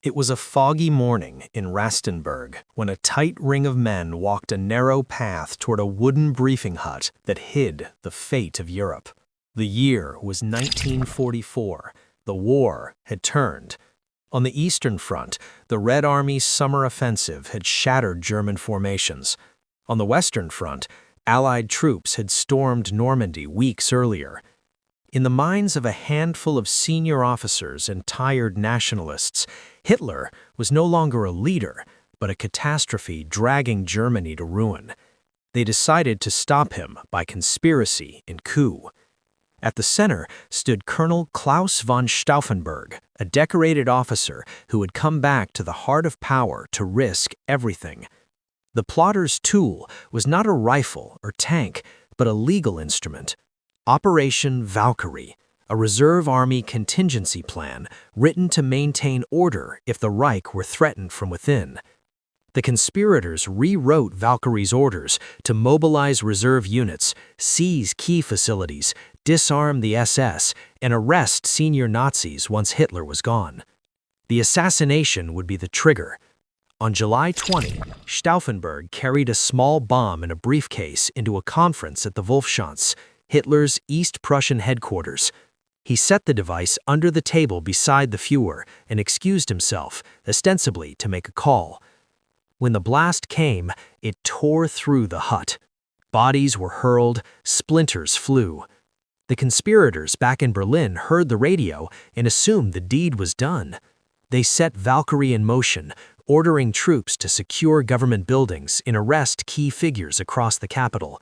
It was a foggy morning in Rastenburg when a tight ring of men walked a narrow path toward a wooden briefing hut that hid the fate of Europe. The year was 1944. The war had turned. On the Eastern Front, the Red Army's summer offensive had shattered German formations. On the Western Front, Allied troops had stormed Normandy weeks earlier. In the minds of a handful of senior officers and tired nationalists, Hitler was no longer a leader, but a catastrophe dragging Germany to ruin. They decided to stop him by conspiracy and coup. At the center stood Colonel Claus von Stauffenberg, a decorated officer who had come back to the heart of power to risk everything. The plotter's tool was not a rifle or tank, but a legal instrument. Operation Valkyrie, a reserve army contingency plan written to maintain order if the Reich were threatened from within. The conspirators rewrote Valkyrie's orders to mobilize reserve units, seize key facilities, disarm the SS, and arrest senior Nazis once Hitler was gone. The assassination would be the trigger. On July 20, Stauffenberg carried a small bomb in a briefcase into a conference at the Wolfschanze, Hitler's East Prussian headquarters. He set the device under the table beside the Führer and excused himself, ostensibly to make a call. When the blast came, it tore through the hut. Bodies were hurled, splinters flew. The conspirators back in Berlin heard the radio and assumed the deed was done. They set Valkyrie in motion, ordering troops to secure government buildings and arrest key figures across the capital.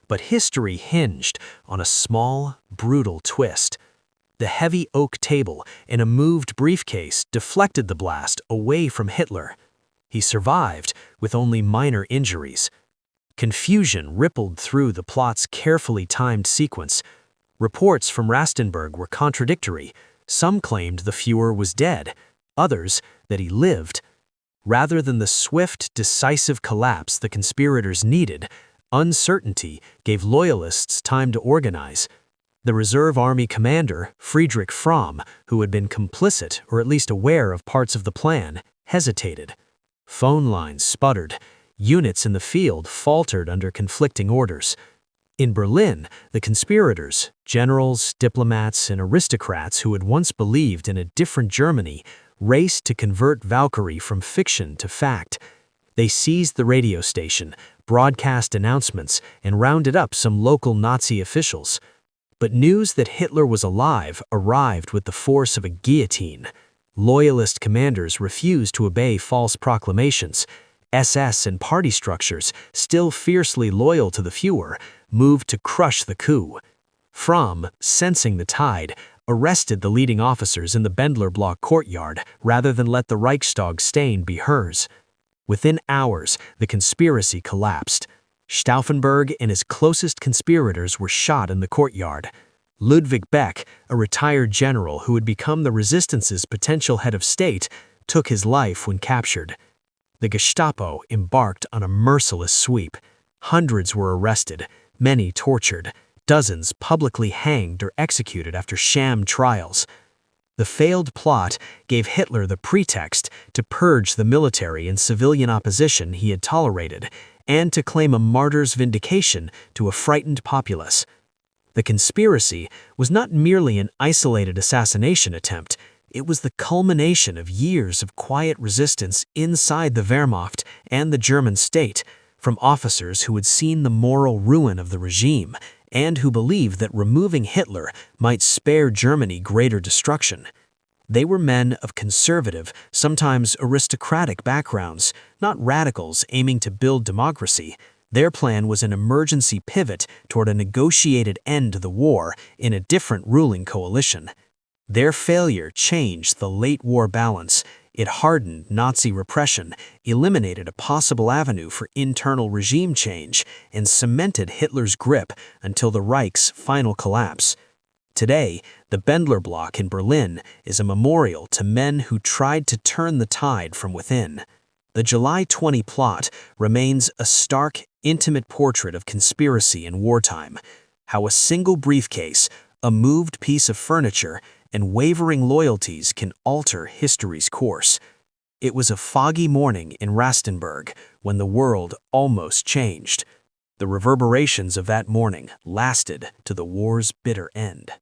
But history hinged on a small, brutal twist. The heavy oak table and a moved briefcase deflected the blast away from Hitler. He survived with only minor injuries. Confusion rippled through the plot's carefully timed sequence. Reports from Rastenburg were contradictory. Some claimed the Führer was dead, others that he lived. Rather than the swift, decisive collapse the conspirators needed, uncertainty gave loyalists time to organize. The reserve army commander, Friedrich Fromm, who had been complicit or at least aware of parts of the plan, hesitated. Phone lines sputtered. Units in the field faltered under conflicting orders. In Berlin, the conspirators, generals, diplomats, and aristocrats who had once believed in a different Germany, raced to convert Valkyrie from fiction to fact. They seized the radio station, broadcast announcements, and rounded up some local Nazi officials. But news that Hitler was alive arrived with the force of a guillotine. Loyalist commanders refused to obey false proclamations. SS and party structures, still fiercely loyal to the Führer, moved to crush the coup. Fromm, sensing the tide, arrested the leading officers in the Bendler Block courtyard rather than let the Reichstag stain be hers. Within hours, the conspiracy collapsed. Stauffenberg and his closest conspirators were shot in the courtyard. Ludwig Beck, a retired general who had become the Resistance's potential head of state, took his life when captured. The Gestapo embarked on a merciless sweep. Hundreds were arrested, many tortured, dozens publicly hanged or executed after sham trials. The failed plot gave Hitler the pretext to purge the military and civilian opposition he had tolerated, and to claim a martyr's vindication to a frightened populace. The conspiracy was not merely an isolated assassination attempt, it was the culmination of years of quiet resistance inside the Wehrmacht and the German state, from officers who had seen the moral ruin of the regime, and who believed that removing Hitler might spare Germany greater destruction. They were men of conservative, sometimes aristocratic backgrounds, not radicals aiming to build democracy. Their plan was an emergency pivot toward a negotiated end to the war in a different ruling coalition. Their failure changed the late war balance. It hardened Nazi repression, eliminated a possible avenue for internal regime change, and cemented Hitler's grip until the Reich's final collapse. Today, the Bendler Block in Berlin is a memorial to men who tried to turn the tide from within. The July 20 plot remains a stark, intimate portrait of conspiracy in wartime, how a single briefcase, a moved piece of furniture, and wavering loyalties can alter history's course. It was a foggy morning in Rastenburg when the world almost changed. The reverberations of that morning lasted to the war's bitter end.